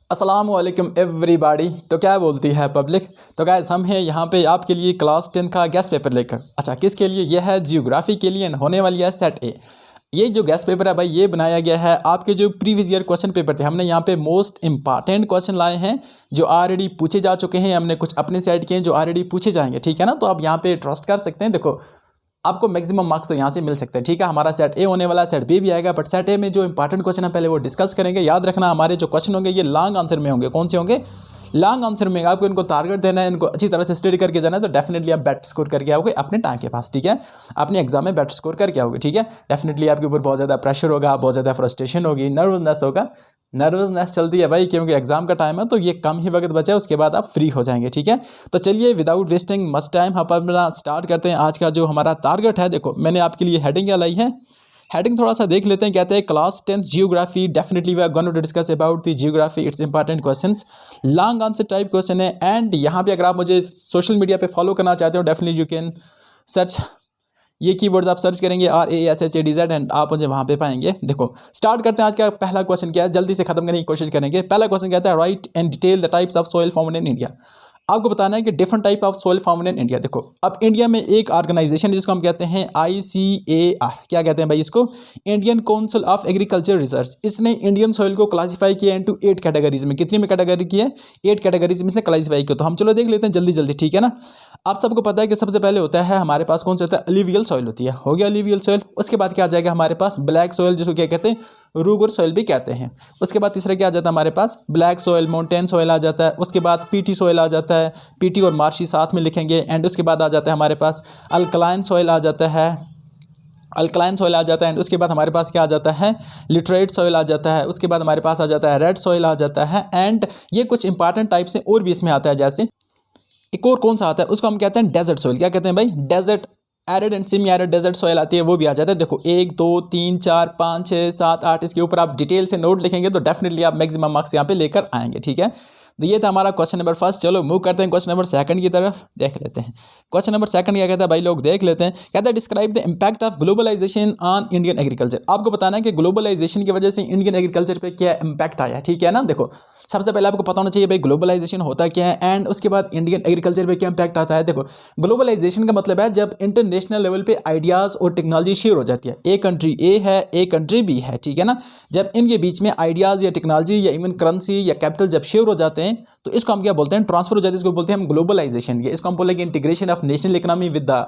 अस्सलाम वालेकुम एवरीबॉडी। तो क्या बोलती है पब्लिक। तो गाइस हम हैं यहाँ पे आपके लिए क्लास 10 का गैस पेपर लेकर। अच्छा, किसके लिए? यह है जियोग्राफी के लिए होने वाली है सेट ए। ये जो गैस पेपर है भाई, ये बनाया गया है आपके जो प्रीवियस ईयर क्वेश्चन पेपर थे। हमने यहाँ पे मोस्ट इंपॉर्टेंट क्वेश्चन लाए हैं जो ऑलरेडी पूछे जा चुके हैं। हमने कुछ अपने साइड के हैं जो ऑलरेडी पूछे जाएंगे, ठीक है ना। तो आप यहाँ पे ट्रस्ट कर सकते हैं। देखो, आपको मैक्सिमम मार्क्स तो यहाँ से मिल सकते हैं, ठीक है। हमारा सेट ए होने वाला है, सेट बी भी आएगा, बट सेट ए में जो इंपॉर्टेंट क्वेश्चन है पहले वो डिस्कस करेंगे। याद रखना, हमारे जो क्वेश्चन होंगे ये लॉन्ग आंसर में होंगे। कौन से होंगे? लॉन्ग आंसर में। आपको इनको टारगेट देना है, इनको अच्छी तरह से स्टडी करके जाना है, तो डेफिनेटली आप बेटर स्कोर करके आओगे अपने टाइम के पास, ठीक है। अपने एग्जाम में बेटर स्कोर करके आओगे, ठीक है। डेफिनेटली आपके ऊपर बहुत ज़्यादा प्रेशर होगा, बहुत ज़्यादा फ्रस्ट्रेशन होगी, नर्वसनेस होगा। नर्वसनेस चलती है भाई, क्योंकि एग्जाम का टाइम है, तो ये कम ही वक्त बचा है, उसके बाद आप फ्री हो जाएंगे, ठीक है। तो चलिए विदाउट वेस्टिंग मच टाइम हम अपना स्टार्ट करते हैं। आज का जो हमारा टारगेट है, देखो मैंने आपके लिए हेडिंग क्या लाई है, हेडिंग थोड़ा सा देख लेते हैं। कहते हैं class 10 geography, definitely we are going to discuss about the geography, it's important questions, long answer type question है। एंड यहाँ पे अगर आप मुझे सोशल मीडिया पे फॉलो करना चाहते हो, डेफिनेटली यू कैन सर्च, ये कीवर्ड्स आप सर्च करेंगे RASHADZ एंड आप मुझे वहाँ पे पाएंगे। देखो स्टार्ट करते हैं। आज का पहला क्वेश्चन क्या है, जल्दी से खत्म करने की कोशिश करेंगे। पहला क्वेश्चन कहता है right and detail the types of soil found in India. आपको बताना है कि different type of soil found in India. देखो, अब इंडिया में एक ऑर्गेनाइजेशन है जिसको हम कहते हैं ICAR। क्या कहते हैं भाई इसको? Indian council of agriculture research. इसने इंडियन सॉइल को क्लासीफाई किया इनटू 8 कैटेगरीज में। कितनी में कैटेगरी की है? 8 कैटेगरीज में इसने क्लासीफाई किया। तो हम चलो देख लेते हैं जल्दी जल्दी, ठीक है ना। आप सबको पता है कि सबसे पहले होता है हमारे पास कौन सा होता है? अलुवियल सॉइल होती है। हो गया अलुवियल सॉइल। उसके बाद क्या आ जाएगा हमारे पास? ब्लैक सॉइल, जिसको क्या कहते हैं? रूगर सॉइल भी कहते हैं। उसके बाद तीसरा क्या आ जाता है हमारे पास? ब्लैक सॉइल, माउंटेन सॉइल आ जाता है। उसके बाद पीटी सॉइल आ जाता है, पीटी और मार्शी साथ में लिखेंगे। एंड उसके बाद आ जाता है हमारे पास अल्कलाइन सॉइल आ जाता है, अल्कलाइन सॉइल आ जाता है। एंड उसके बाद हमारे पास क्या आ जाता है? लिटरेट सॉइल आ जाता है। उसके बाद हमारे पास आ जाता है रेड सॉइल आ जाता है। एंड ये कुछ इंपॉर्टेंट टाइप्स हैं और भी इसमें आता है। जैसे एक और कौन सा आता है, उसको हम कहते हैं डेजर्ट सॉइल। क्या कहते हैं भाई? Desert, arid and semi arid desert soil आती है, वो भी आ जाता है। देखो 1 2 3 4 5 6 7 8, इसके ऊपर आप डिटेल से नोट लिखेंगे तो डेफिनेटली आप मैक्सिमम मार्क्स यहाँ पे लेकर आएंगे, ठीक है। तो ये था हमारा क्वेश्चन नंबर फर्स्ट। चलो मूव करते हैं क्वेश्चन नंबर सेकंड की तरफ, देख लेते हैं। क्वेश्चन नंबर सेकंड क्या कहता है भाई, लोग देख लेते हैं। कहता है describe the impact of globalisation on Indian agriculture. आपको बताना है कि ग्लोबलाइजेशन की वजह से इंडियन एग्रीकल्चर पे क्या इम्पैक्ट आया, ठीक है ना। देखो सबसे पहले आपको पता होना चाहिए भाई ग्लोबलाइजेशन होता क्या है, एंड उसके बाद इंडियन एग्रीकल्चर पे क्या इम्पैक्ट आता है। देखो ग्लोबलाइजेशन का मतलब है जब इंटरनेशनल लेवल पे आइडियाज़ और टेक्नोलॉजी शेयर हो जाती है। एक कंट्री ए है, एक कंट्री बी है, ठीक है ना। जब इनके बीच में आइडियाज़ या टेक्नोलॉजी या इवन करेंसी या कैपिटल जब शेयर हो जाते हैं, तो इसको हम क्या बोलते हैं? ट्रांसफर हो जाते हैं। इसको बोलते हैं हम ग्लोबलाइजेशन। ये इसको हम बोलेंगे integration of national economy with the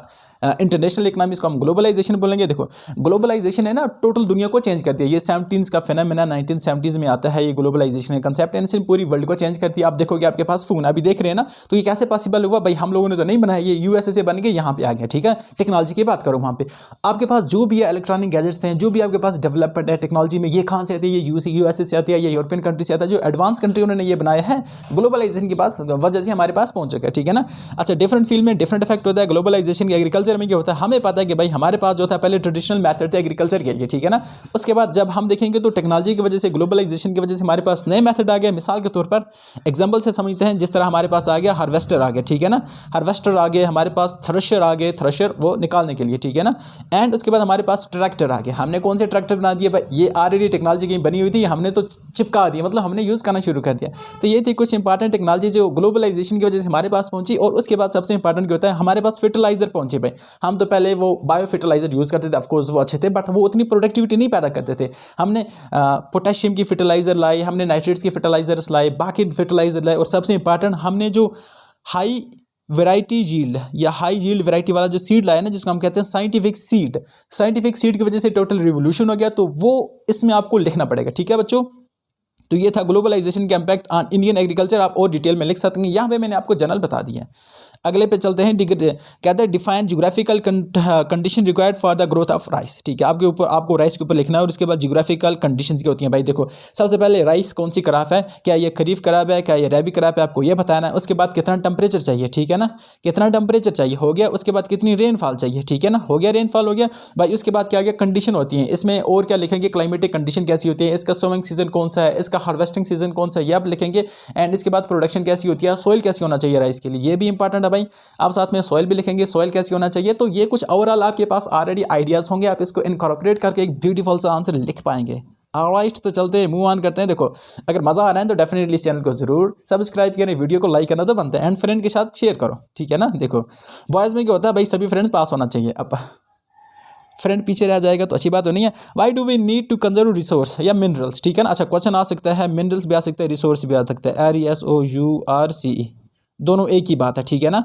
international economy, इसको हम ग्लोबलाइजेशन बोलेंगे। देखो ग्लोबलाइजेशन है ना, टोटल दुनिया को चेंज करती है। ये 70s का फिनोमेना 1970s में आता है। ये ग्लोबलाइजेशन का कंसेप्ट है, इसने पूरी वर्ल्ड को चेंज करती है। आप देखोगे आपके पास फोन अभी देख रहे हैं ना, तो ये कैसे पॉसिबल हुआ भाई? हम लोगों ने तो नहीं बनाया, ये USA से बन के यहाँ पे आ गया, ठीक है। टेक्नोलॉजी की बात करो, वहाँ पे आपके पास जो भी है इलेक्ट्रॉनिक गैजेट्स हैं, जो भी आपके पास डेवलपमेंट है टेक्नोलॉजी में, ये कहाँ से आती है? ये USA से आती है, ये यूरोपियन कंट्री से आता है। जो एडवांस कंट्री उन्होंने ये बनाया है, ग्लोबलाइजेशन के पास वजह से हमारे पास पहुंच चुका है, ठीक है ना। अच्छा, डिफरेंट फील्ड में डिफरेंट इफेक्ट होता है ग्लोबलाइजेशन के। एग्रीकल्चर में क्या होता है, हमें पता है कि भाई हमारे पास जो था पहले ट्रेडिशनल मेथड थे एग्रीकल्चर के लिए, ठीक है ना। उसके बाद जब हम देखेंगे तो टेक्नोलॉजी की वजह से, ग्लोबलाइजेशन की वजह से हमारे पास नए मेथड आ गए। मिसाल के तौर पर एग्जांपल से समझते हैं, जिस तरह हमारे पास आ गया हार्वेस्टर आ गया, ठीक है ना। हार्वेस्टर आ गए, हमारे पास थ्रेशर आ गए, थ्रेशर वो निकालने के लिए, ठीक है ना। एंड उसके बाद हमारे पास ट्रैक्टर आ गए। हमने कौन से ट्रैक्टर बना दिए भाई? ये ऑलरेडी टेक्नोलॉजी की बनी हुई थी, हमने तो चिपका दिया, मतलब हमने यूज़ करना शुरू कर दिया। तो ये थी कुछ इंपॉर्टेंट टेक्नोलॉजी जो ग्लोबलाइजेशन की वजह से हमारे पास पहुंची। और उसके बाद सबसे इंपॉर्टेंट क्या होता है, हमारे पास फर्टिलाइजर पहुंचे भाई। हम तो पहले वो बायो फर्टिलाइजर यूज़ करते थे, ऑफकोर्स वो अच्छे थे, बट वो उतनी प्रोडक्टिविटी नहीं पैदा करते थे। हमने पोटेशियम की फर्टिलाइजर लाई, हमने नाइट्रेट्स की फर्टिलाइजर्स लाए, बाकी फर्टिलाइजर लाए। और सबसे इंपॉर्टेंट हमने जो हाई वैरायटी यील्ड या हाई यील्ड वैरायटी वाला जो सीड लाया ना, जिसको हम कहते हैं साइंटिफिक सीड। साइंटिफिक सीड की वजह से टोटल रिवोल्यूशन हो गया, तो वो इसमें आपको लिखना पड़ेगा, ठीक है बच्चों। तो ये था ग्लोबलाइजेशन का इम्पैक्ट ऑन इंडियन एग्रीकल्चर। आप और डिटेल में लिख सकते हैं, यहाँ पे मैंने आपको जनरल बता दिया है। अगले पे चलते हैं। कहते हैं define geographical condition required for the growth of rice, ठीक है। आपके ऊपर आपको राइस के ऊपर लिखना है। और उसके बाद ज्योग्राफिकल कंडीशंस की होती हैं भाई। देखो सबसे पहले राइस कौन सी क्रॉप है, क्या ये खरीफ क्रॉप है, क्या ये रबी क्रॉप है, आपको ये बताना है। उसके बाद कितना टेम्परेचर चाहिए, ठीक है ना, कितना टेम्परेचर चाहिए, हो गया। उसके बाद कितनी रेनफॉल चाहिए, ठीक है ना, हो गया, रेनफॉल हो गया भाई। उसके बाद क्या गया, कंडीशन होती है इसमें। और क्या लिखेंगे, क्लाइमेटिक कंडीशन कैसी होती है, इसका सोइंग सीजन कौन सा है, इसका हार्वेस्टिंग सीजन कौन सा है, ये आप लिखेंगे। एंड इसके बाद प्रोडक्शन कैसी होती है, सोइल कैसी होना चाहिए राइस के लिए, ये भी इंपॉर्टेंट है भाई। आप साथ में सॉइल भी लिखेंगे, सॉइल कैसी होना चाहिए। तो ये कुछ ओवरऑल आपके पास ऑलरेडी आइडियाज़ होंगे, आप इसको इनकॉर्पोरेट करके एक ब्यूटीफुल सा आंसर लिख पाएंगे। ऑलराइट, तो चलते हैं, मूव ऑन करते हैं। देखो, अगर मज़ा आ रहा है तो डेफिनेटली इस चैनल को ज़रूर सब्सक्राइब करें, वीडियो को लाइक करना तो बनता है, एंड फ्रेंड के साथ शेयर करो, ठीक है ना। देखो, बॉयज़ में क्या होता है भाई, सभी फ्रेंड्स पास होना चाहिए। अब फ्रेंड पीछे रह जाएगा तो अच्छी बात तो नहीं है। Why do we need to conserve resource या मिनरल्स, ठीक है ना। अच्छा, क्वेश्चन आ सकता है, मिनरल्स भी आ सकता है, रिसोर्स भी आ सकता है, RESOURCE, दोनों एक ही बात है, ठीक है ना।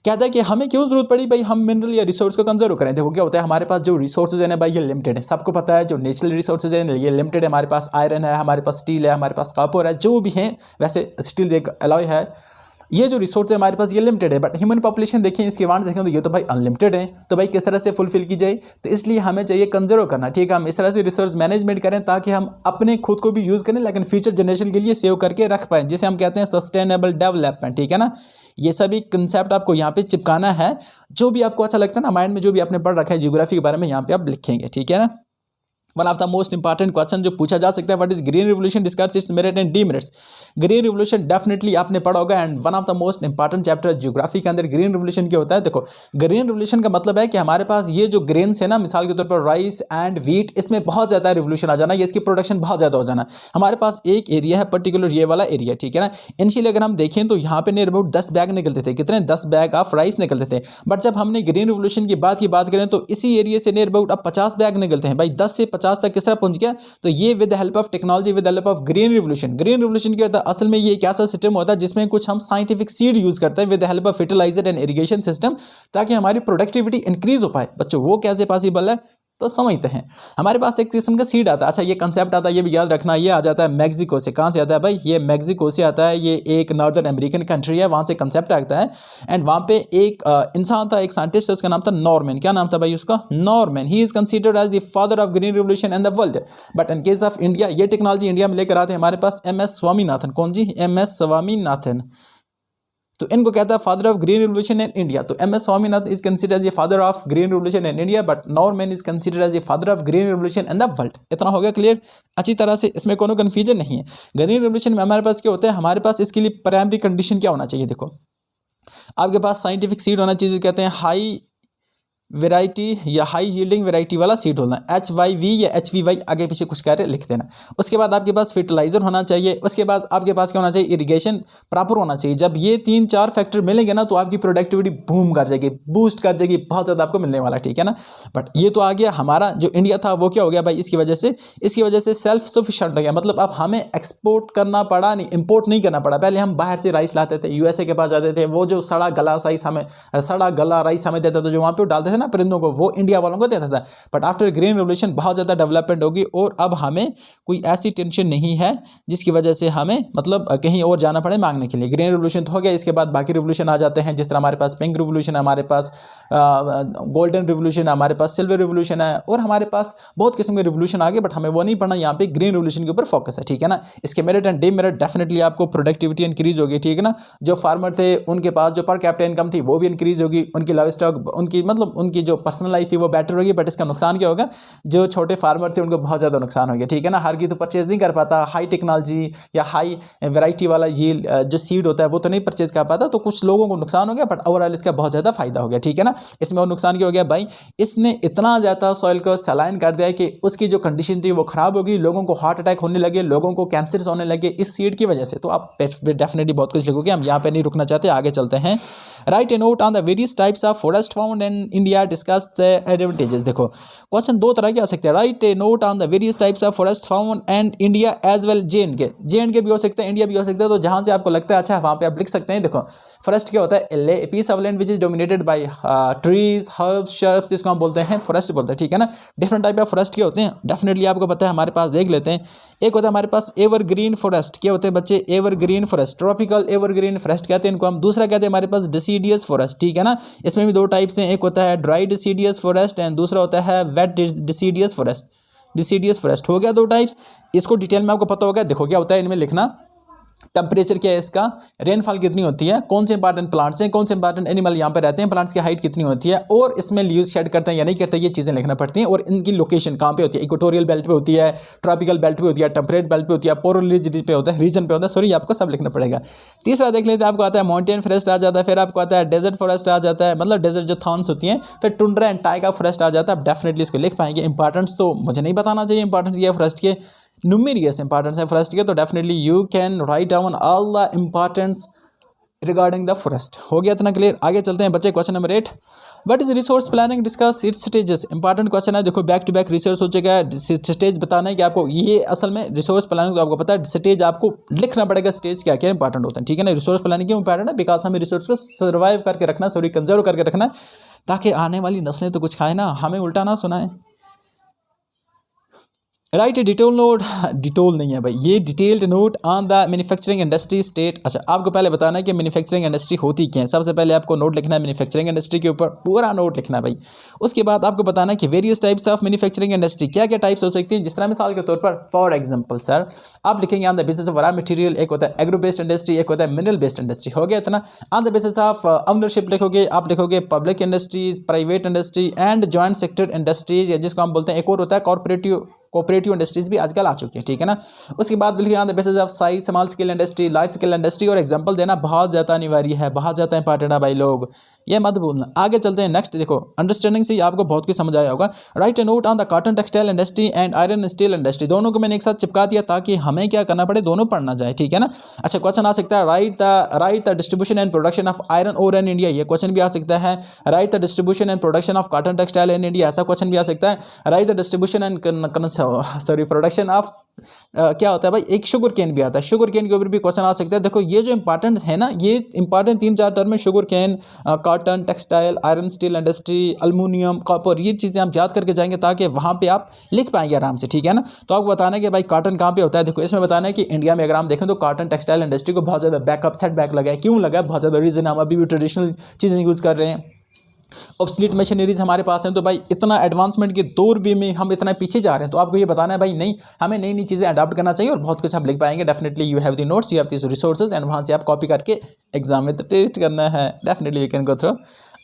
कहता है कि हमें क्यों जरूरत पड़ी भाई हम मिनरल या रिसोर्स को कंजर्व करें। देखो क्या होता है, हमारे पास जो रिसोर्सेज है ना भाई, ये लिमिटेड है, सबको पता है। जो नेचुरल रिसोर्सेज है ये लिमिटेड है। हमारे पास आयरन है, हमारे पास स्टील है, हमारे पास कॉपर है, जो भी है, वैसे स्टील एक अलॉय है। ये जो रिसोर्स है हमारे पास ये लिमिटेड है, बट ह्यूमन पॉपुलेशन देखें, इसके वांट देखें तो ये तो भाई अनलिमिटेड है। तो भाई किस तरह से फुलफिल की जाए, तो इसलिए हमें चाहिए कंजर्व करना, ठीक है। हम इस तरह से रिसोर्स मैनेजमेंट करें ताकि हम अपने खुद को भी यूज़ करें, लेकिन फ्यूचर जनरेशन के लिए सेव करके रख पाएँ, जिसे हम कहते हैं सस्टेनेबल डेवलपमेंट, ठीक है ना। ये सभी कंसेप्ट आपको यहाँ पे चिपकाना है। जो भी आपको अच्छा लगता है ना माइंड में, जो भी आपने पढ़ रखा है ज्योग्राफी के बारे में, यहाँ पे आप लिखेंगे, ठीक है ना। One of the most important question जो पूछा जा सकता है, what is green revolution, discuss it's merit and demerits. Green revolution definitely आपने पढ़ा होगा, and one of the most important chapter geography के अंदर ग्रीन रिवोल्यूशन क्या होता है। देखो, ग्रीन रिवोल्यूशन का मतलब है कि हमारे पास ये जो ग्रेन्स है ना, मिसाल के तौर पर राइस एंड व्हीट, इसमें बहुत ज़्यादा रिवोल्यूशन आ जाना, ये इसकी प्रोडक्शन बहुत ज़्यादा हो जाना। हमारे पास एक एरिया है पर्टिकुलर, ये वाला एरिया, ठीक है ना। इनिशियली अगर हम देखें तो यहाँ पे नियर अबाउट 10 बैग निकलते थे, कितने, 10 बैग ऑफ राइस निकलते थे। बट जब हमने ग्रीन रिवोल्यूशन की बात करें तो इसी एरिया से नियर अबाउट अब 50 बैग निकलते हैं भाई। 10 से 50 तक किस तरह पहुंच गया। तो ये with the help of technology, with the help of green revolution. Green revolution क्या होता है, असल में ये एक ऐसा सिस्टम होता है जिसमें कुछ हम साइंटिफिक सीड यूज करते हैं with the help of fertiliser and irrigation system, ताकि हमारी प्रोडक्टिविटी इंक्रीज हो पाए। बच्चों, वो कैसे पॉसिबल है तो समझते हैं। हमारे पास एक किस्म का सीड आता है। अच्छा, ये कंसेप्ट आता है, ये भी याद रखना, ये आ जाता है मैक्सिको से। कहाँ से आता है भाई, ये मैक्सिको से आता है। ये एक नॉर्दर्न अमेरिकन कंट्री है, वहाँ से कंसेप्ट आता है। एंड वहाँ पे एक इंसान था, एक साइंटिस्ट, उसका नाम था नॉर्मन। क्या नाम था भाई उसका, Norman. He is considered as the father of green revolution in the world. But in case of India, ये टेक्नोलॉजी इंडिया में लेकर आते हैं हमारे पास MS स्वामीनाथन। कौन जी, MS स्वामीनाथन। तो इनको कहता है father of green revolution in India. तो MS Swaminathan is considered as a father of green revolution in India, but Norman is considered as a father of green revolution in the world. इतना हो गया clear अच्छी तरह से, इसमें कोनो confusion नहीं है। ग्रीन रिवोल्यूशन में हमारे पास क्या होता है, हमारे पास इसके लिए प्राइमरी कंडीशन क्या होना चाहिए। देखो, आपके पास साइंटिफिक सीड होना चाहिए, कहते हैं हाई वेराइटी या हाई यील्डिंग वेराइटी वाला सीड होना, HYV या HVY, आगे पीछे कुछ कह रहे लिख देना। उसके बाद आपके पास फर्टिलाइजर होना चाहिए। उसके बाद आपके पास क्या होना चाहिए, इरिगेशन प्रॉपर होना चाहिए। जब ये 3-4 फैक्टर मिलेंगे ना, तो आपकी प्रोडक्टिविटी बूम कर जाएगी, बूस्ट कर जाएगी, बहुत ज़्यादा आपको मिलने वाला, ठीक है ना। बट ये तो आ गया हमारा जो इंडिया था, वो क्या हो गया भाई, इसकी वजह से सेल्फ सफिशिएंट हो गया। मतलब अब हमें एक्सपोर्ट करना पड़ा नहीं, इंपोर्ट नहीं करना पड़ा। पहले हम बाहर से राइस लाते थे, USA के पास जाते थे, वो जो सड़ा गला राइस हमें देता था, जो वहाँ पे डालते थे ना परिंदों को, वो इंडिया वालों को देता था। बट आफ्टर ग्रीन रेवोल्यूशन बहुत ज़्यादा डेवलपमेंट होगी, और अब हमें कोई ऐसी टेंशन नहीं है जिसकी वजह से हमें मतलब कहीं और जाना पड़े मांगने के लिए। ग्रीन रेवोल्यूशन तो हो गया, इसके बाद बाकी रेवोल्यूशन आ जाते हैं, जिस तरह हमारे पास पिंक रेवोल्यूशन है, हमारे पास गोल्डन रेवोल्यूशन है, हमारे पास सिल्वर रेवोल्यूशन है, और हमारे पास बहुत किस्म के रेवोल्यूशन आ गए। बट हमें वो नहीं पढ़ना, यहाँ पे ग्रीन रेवोल्यूशन के ऊपर फोकस है, ठीक है ना। इसके मेरिट एंड डीमेरिट, डेफिनेटली आपको प्रोडक्टिविटी इंक्रीज होगी, ठीक है ना। जो फार्मर थे उनके पास जो पर कैपिटा इनकम थी वो भी इंक्रीज होगी, उनकी लाइफ स्टॉक, उनकी जो पर्सनल लाइफ थी वो बेटर होगी। बट इसका नुकसान क्या होगा, जो छोटे फार्मर थे उनको बहुत ज़्यादा नुकसान हो गया, ठीक है ना। हर की तो परचेज नहीं कर पाता, हाई टेक्नोलॉजी या हाई वैरायटी वाला ये जो सीड होता है वो तो नहीं परचेज कर पाता, तो कुछ लोगों को नुकसान हो गया। बट ओवरऑल इसका बहुत ज़्यादा फायदा हो गया, ठीक है ना। इसमें और नुकसान क्या हो गया भाई, इसने इतना ज़्यादा सॉइल को सलाइन कर दिया कि उसकी जो कंडीशन थी वो ख़राब होगी, लोगों को हार्ट अटैक होने लगे, लोगों को कैंसर होने लगे इस सीड की वजह से। तो आप डेफिनेटली बहुत कुछ लिखोगे, हम यहाँ पे नहीं रुकना चाहते, आगे चलते हैं। Write a note on the various types of forest found in India, discuss the advantages. देखो, क्वेश्चन दो तरह के आ सकते हैं। Write a note on the various types of forest found and India as well, JNK भी हो सकता है, इंडिया भी हो सकता है। तो जहाँ से आपको लगता है अच्छा वहाँ पे आप लिख सकते हैं। देखो, फॉरेस्ट क्या होता है, piece of land which is dominated by trees, herbs, shrubs, जिसको हम बोलते हैं फॉरेस्ट बोलते हैं, ठीक है ना। डिफरेंट टाइप ऑफ फॉरेस्ट क्या होते हैं, डेफिनेटली आपको पता है, हमारे पास देख लेते हैं। एक होता है हमारे पास एवरग्रीन फॉरेस्ट, क्या होते हैं बच्चे, evergreen forest, tropical evergreen forest कहते हैं इनको हम। दूसरा कहते हैं हमारे पास डिसीडियस फॉरेस्ट, ठीक है ना। इसमें भी दो टाइप्स हैं, एक होता है ड्राई डिसीडियस फॉरेस्ट एंड दूसरा होता है wet deciduous forest. Deciduous forest हो गया दो टाइप्स, इसको डिटेल में आपको पता होगा। देखो क्या होता है, इनमें लिखना टेम्परेचर क्या है इसका, रेनफॉल कितनी होती है, कौन से इंपॉर्टेंट प्लांट्स हैं, कौन से इंपॉर्टेंट एनिमल यहाँ पे रहते हैं, प्लांट्स की हाइट कितनी होती है, और इसमें लीव्स शेड करते हैं या नहीं करते, ये चीज़ें लिखना पड़ती हैं। और इनकी लोकेशन कहाँ पे होती है, इक्वेटोरियल बेल्ट पे होती है, ट्रॉपिकल बेल्ट पे होती है, टेम्परेट बेल्ट पे होती है, पोलर रीजन पे होता है, सॉरी आपको सब लिखना पड़ेगा। तीसरा देख लेते हैं, आपको आता है माउंटेन फॉरेस्ट आ जाता है, फिर आपको आता है डेजर्ट फॉरेस्ट आ जाता है, मतलब डेजर्ट जो थॉर्न्स होती हैं, फिर टुंड्रा एंड टाइगा फॉरेस्ट आ जाता है। आप डेफिनेटली इसको लिख पाएंगे। इंपॉर्टेंस तो मुझे नहीं बताना चाहिए, इंपॉर्टेंस ये फॉरेस्ट के, न्यूमेरियस इंपॉर्टेंस है फॉरेस्ट के, तो definitely you can write down all the importance regarding the forest. हो गया इतना क्लियर। आगे चलते हैं बच्चे, question number 8, what is resource planning, discuss it's stages. Important question है, देखो बैक टू बैक रिसर्च हो चुका है। स्टेज बताना है कि आपको ये असल में रिसोर्स प्लानिंग, तो आपको पता है स्टेज आपको लिखना पड़ेगा, स्टेज क्या क्या इंपॉर्टेंट होता है, ठीक है ना। रिसोर्स प्लानिंग क्यों इंपॉर्टेंट है, बिकॉज हमें रिसोर्स को सर्वाइव करके रखना, सॉरी कंजर्व करके रखना, ताकि आने वाली नस्लें तो कुछ खाए ना, हमें उल्टा ना सुनाए। राइट डिटेल नोट, डिटेल नहीं है भाई, ये detailed note on the manufacturing industry state. अच्छा, आपको पहले बताना है कि मैन्युफैक्चरिंग इंडस्ट्री होती क्या है। सबसे पहले आपको नोट लिखना है मैन्युफैक्चरिंग इंडस्ट्री के ऊपर, पूरा नोट लिखना है भाई। उसके बाद आपको बताना है कि various types of manufacturing industry, क्या क्या टाइप्स हो सकती हैं। जिस तरह मिसाल के तौर पर फॉर एग्जाम्पल सर आप लिखेंगे on the basis of raw material, एक होता है एग्रो बेस्ड इंडस्ट्री, एक होता है मिनरल बेस्ड इंडस्ट्री। हो गया इतना। On the basis of ownership लिखोगे, आप लिखोगे public industries, private industry and joint sector industries, या जिसको हम बोलते हैं, एक और होता है कोऑपरेटिव इंडस्ट्रीज भी आजकल आ चुकी है, ठीक है ना। उसके बाद लिखिए on the basis of size, small scale industry, large scale industry, और एग्जांपल देना बहुत ज़्यादा अनिवार्य है, बहुत ज़्यादा इंपॉर्टेंट है भाई लोग, ये मत भूलना। आगे चलते हैं नेक्स्ट, देखो अंडरस्टैंडिंग से आपको बहुत कुछ समझ आया होगा। Right a note on the cotton textile industry and iron steel industry, दोनों को मैंने एक साथ चिपका दिया ताकि हमें क्या करना पड़े, दोनों पढ़ना जाए, ठीक है ना। अच्छा, क्वेश्चन आ सकता है write the distribution and production of iron ore in India, ये क्वेश्चन भी आ सकता है। Write the distribution and production of cotton textile in India, ऐसा क्वेश्चन भी आ सकता है। Write the distribution and sorry production of क्या होता है भाई, एक शुगर केन भी आता है, शुगर केन के ऊपर भी क्वेश्चन आ सकता है। देखो ये जो इंपॉर्टेंट है ना, ये इंपॉर्टेंट 3-4 टर्म में, sugar cane, cotton textile, iron steel industry, aluminium, copper, ये चीज़ें आप याद करके जाएंगे ताकि वहाँ पे आप लिख पाएंगे आराम से, ठीक है ना। तो आपको बताना है कि भाई कॉटन कहाँ पे होता है। देखो इसमें बताना है कि इंडिया में अगर हम देखें तो कॉटन टेक्सटाइल इंडस्ट्री को बहुत ज़्यादा बैकअप सेटबैक लगा है। क्यों लगा है, बहुत ज़्यादा रीज़न, हम अभी भी ट्रेडिशनल चीज़ें यूज़ कर रहे हैं, ऑब्सलीट मशीनरीज हमारे पास हैं, तो भाई इतना एडवांसमेंट के दौर भी में हम इतना पीछे जा रहे हैं। तो आपको ये बताना है भाई नहीं, हमें नई नई चीज़ें अडॉप्ट करना चाहिए, और बहुत कुछ आप लिख पाएंगे। Definitely you have the notes, you have this resources, and वहाँ से आप कॉपी करके एग्जाम में पेस्ट करना है। Definitely you can go through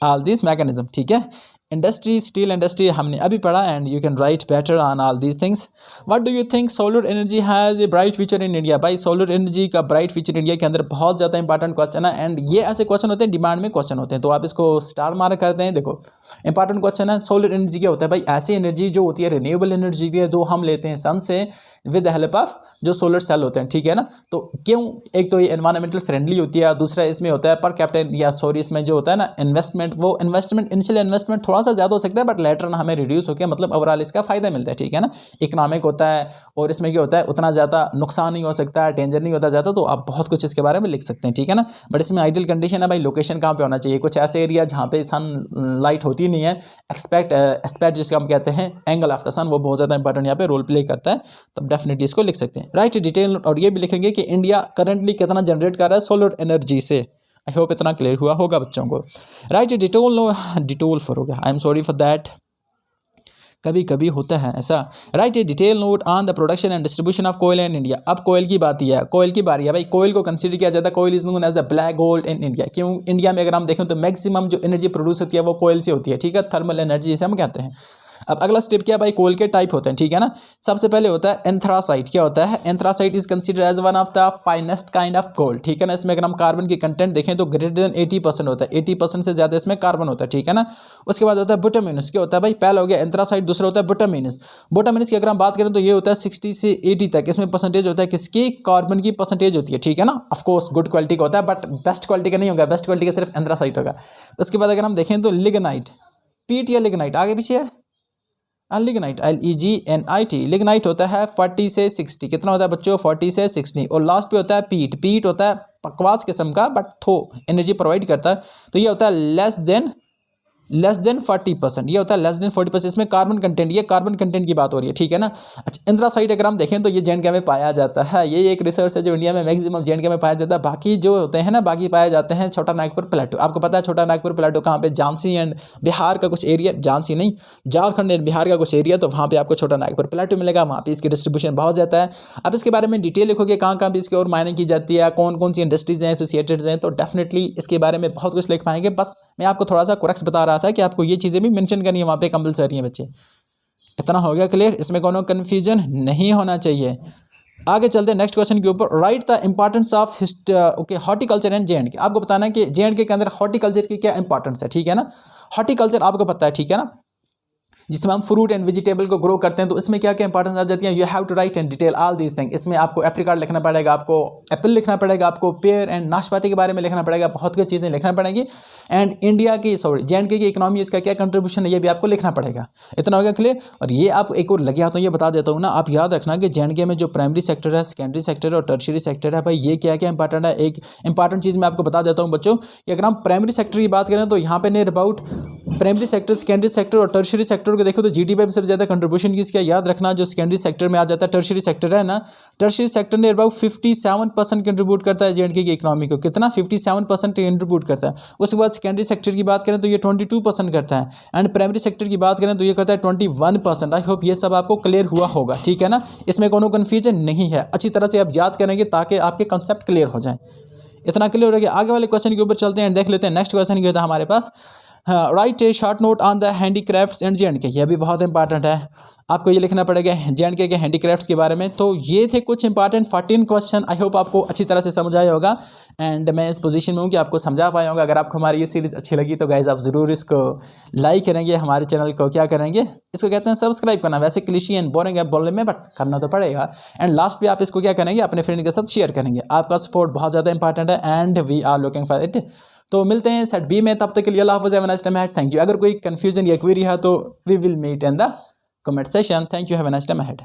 all this mechanism, ठीक है। इंडस्ट्री, स्टील इंडस्ट्री हमने अभी पढ़ा, and you can write better on all these things. What do you think solar energy has a bright future in India, भाई solar energy का bright future India के अंदर बहुत ज़्यादा इंपॉर्टेंट क्वेश्चन है, एंड ये ऐसे क्वेश्चन होते हैं डिमांड में क्वेश्चन होते हैं, तो आप इसको स्टार मार्क करते हैं। देखो इंपॉर्टेंट क्वेश्चन है, सोलर एनर्जी क्या होता है भाई, ऐसी एनर्जी जो होती है रिन्यूएबल एनर्जी भी है, जो हम लेते हैं सन से विद द हेल्प ऑफ जो सोलर सेल होते हैं, ठीक है ना। तो क्यों, एक तो ये एनवायरमेंटल फ्रेंडली होती है, दूसरा इसमें होता है पर कैपिटल या सॉरी इसमें जो होता है ना इन्वेस्टमेंट, वो इन्वेस्टमेंट इनिशियल इन्वेस्टमेंट थोड़ा सा ज़्यादा हो सकता है, बट लेटर ना हमें रिड्यूस होकर मतलब ओवरऑल इसका फायदा मिलता है, ठीक है ना। इकोनॉमिक होता है, और इसमें क्या होता है, उतना ज़्यादा नुकसान नहीं हो सकता है, डेंजर नहीं होता ज़्यादा, तो आप बहुत कुछ इसके बारे में लिख सकते हैं, ठीक है ना। बट इसमें आइडियल कंडीशन है भाई, लोकेशन कहाँ पे होना चाहिए, कुछ ऐसे एरिया जहाँ पे सन लाइट होती नहीं है, एक्सपेक्ट जिसको हम कहते हैं एंगल ऑफ द सन, वो बहुत ज़्यादा इंपॉर्टेंट यहाँ पे रोल प्ले करता है, तब डेफिनेटली इसको लिख सकते हैं। राइट डिटेल, और ये भी लिखेंगे कि इंडिया करंटली कितना जनरेट कर रहा है सोलर एनर्जी से। आई होप इतना क्लियर हुआ होगा बच्चों को। राइट डिटेल फॉर हो गया, I am sorry for that, कभी कभी होता है ऐसा। Write a detail note on the production and distribution of कोयल इन इंडिया, अब कोयल की बात ही है, कोयल की बारी है भाई। कोयल को कंसीडर किया जाता है, coal is known as the black gold in India. क्यों, इंडिया में अगर हम देखें तो मैक्सिमम जो एनर्जी प्रोड्यूस होती है वो कोयल से होती है, ठीक है, थर्मल एनर्जी जिसे हम कहते हैं। अब अगला स्टेप क्या है भाई, कोयल के टाइप होते हैं, ठीक है ना। सबसे पहले होता है एंथ्रासाइट, क्या होता है, anthracite is consider as one of the finest kind of gold, ठीक है ना। इसमें अगर हम कार्बन की कंटेंट देखें तो ग्रेटर देन 80% होता है, 80% से ज़्यादा इसमें कार्बन होता है, ठीक है ना। उसके बाद होता है बुटामिनस, क्या होता है भाई, पहला हो गया एंथ्रासाइट, दूसरा होता है बुटामिनस। बुटामिनस की अगर हम बात करें तो ये होता है 60 से 80 तक, इसमें परसेंटेज होता है किसकी, कार्बन की परसेंटेज होती है, ठीक है ना। ऑफकोर्स गुड क्वालिटी का होता है, बट बेस्ट क्वालिटी का नहीं होगा, बेस्ट क्वालिटी का सिर्फ एंथ्रासाइट होगा। उसके बाद अगर हम देखें तो लिग्नाइट, पीट या लिग्नाइट, आगे पीछे है लिग्नाइट, LEGNIT, लिग्नाइट होता है 40 से 60, कितना होता है बच्चों, 40 से 60। और लास्ट पे होता है पीट, पीट होता है बकवास किस्म का बट थो एनर्जी प्रोवाइड करता है, तो ये होता है लेस देन 40%, ये होता है लेस देन 40%। इसमें कार्बन कंटेंट, ये कार्बन कंटेंट की बात हो रही है, ठीक है ना। अच्छा एंथ्रासाइट अगर हम देखें तो ये जे.एंड.के में पाया जाता है, ये एक रिसर्च है जो इंडिया में मैक्सिमम जे.एंड.के में पाया जाता है। बाकी जो होते हैं ना, बाकी पाए जाते हैं छोटा नागपुर प्लेटो। आपको पता है छोटा नागपुर प्लेटो कहाँ पे, झांसी एंड बिहार का कुछ एरिया, झांसी नहीं झारखंड एंड बिहार का कुछ एरिया, तो वहाँ पे आपको छोटा नागपुर प्लेटो मिलेगा, वहाँ पे इसकी डिस्ट्रीब्यूशन बहुत ज़्यादा है। अब इसके बारे में डिटेल लिखोगे कहाँ कहाँ भी इसकी और माइनिंग की जाती है, कौन कौन सी इंडस्ट्रीज हैं एसोसिएटेड हैं, तो डेफिनेटली इसके बारे में बहुत कुछ लिख पाएंगे। बस मैं आपको थोड़ा सा कोरेक्स बता रहा था कि आपको ये चीज़ें भी मेंशन करनी है, वहाँ पे कंपलसरी है बच्चे। इतना हो गया क्लियर, इसमें कोनो कन्फ्यूजन नहीं होना चाहिए। आगे चलते हैं नेक्स्ट क्वेश्चन के ऊपर। Right the importance of horticulture and J&K. आपको बताना है कि जे.एंड.के के अंदर हॉर्टिकल्चर की क्या इंपॉर्टेंस है, ठीक है ना। हॉर्टिकल्चर आपको पता है, ठीक है ना, जिसमें हम फ्रूट एंड वेजिटेबल को ग्रो करते हैं, तो इसमें क्या क्या इंपॉर्टेंस आ जाती है, you have to write and detail all these thing. इसमें आपको एप्रिकॉट लिखना पड़ेगा, आपको एप्पल लिखना पड़ेगा, आपको पेयर एंड नाशपाती के बारे में लिखना पड़ेगा, बहुत कुछ चीज़ें लिखना पड़ेगी। एंड इंडिया की J&K की इकोनॉमी, इसका क्या कंट्रीब्यूशन है, ये भी आपको लिखना पड़ेगा। इतना हो गया क्लियर। और ये आप एक और लगे हाथों ये बता देता हूँ ना, आप याद रखना कि J&K में जो प्राइमरी सेक्टर है, सेकेंडरी सेक्टर है और टर्शियरी सेक्टर है, भाई ये क्या क्या इंपॉर्टेंट है। एक इंपॉर्टेंट चीज़ मैं आपको बता देता हूँ बच्चों कि अगर हम प्राइमरी सेक्टर की बात करें तो यहाँ पे near about primary sector, secondary sector और टर्शियरी सेक्टर को देखो तो GDP में सबसे ज़्यादा कंट्रीब्यूशन किसका, याद रखना जो सेकेंडरी सेक्टर में आ जाता है, टर्शियरी सेक्टर है ना, टर्शियरी सेक्टर ने अबाउट 57% कंट्रीब्यूट करता है J&K की इकोनॉमी को। कितना, 57% कंट्रीब्यूट करता है। उसके बाद सेकेंडरी सेक्टर की बात करें तो ये 22% करता है, एंड प्राइमरी सेक्टर की बात करें तो ये करता है 21%। आई होप ये सब आपको क्लियर हुआ होगा, ठीक है ना, इसमें कोनो कन्फ्यूजन नहीं है। अच्छी तरह से आप याद करेंगे ताकि आपके कंसेप्ट क्लियर हो जाए। इतना क्लियर हो गया। आगे वाले क्वेश्चन के ऊपर चलते हैं, देख लेते हैं नेक्स्ट क्वेश्चन क्या था हमारे पास। Write a short note on the handicrafts and J&K, यह भी बहुत इंपॉर्टेंट है, आपको ये लिखना पड़ेगा J&K के हैंडीक्राफ्ट्स के बारे में। तो ये थे कुछ इंपॉर्टेंट 14 क्वेश्चन। आई होप आपको अच्छी तरह से समझ आया होगा, एंड मैं इस पोजीशन में हूँ कि आपको समझा पाया होगा। अगर आपको हमारी ये सीरीज़ अच्छी लगी तो गाइज आप ज़रूर इसको लाइक करेंगे, हमारे चैनल को क्या करेंगे, इसको कहते हैं सब्सक्राइब करना। वैसे क्लिशी एंड बोरिंग है बोलने में, बट करना तो पड़ेगा। एंड लास्ट पे आप इसको क्या करेंगे, अपने फ्रेंड के साथ शेयर करेंगे। आपका सपोर्ट बहुत ज़्यादा इंपॉर्टेंट है, and we are looking for it. तो मिलते हैं सेट बी में, तब तक के लिए अल्लाह हाफ़िज़, have a nice time ahead. Thank you. अगर कोई कंफ्यूजन या क्वेरी है तो we will meet in the comment session. Thank you, have a nice time ahead.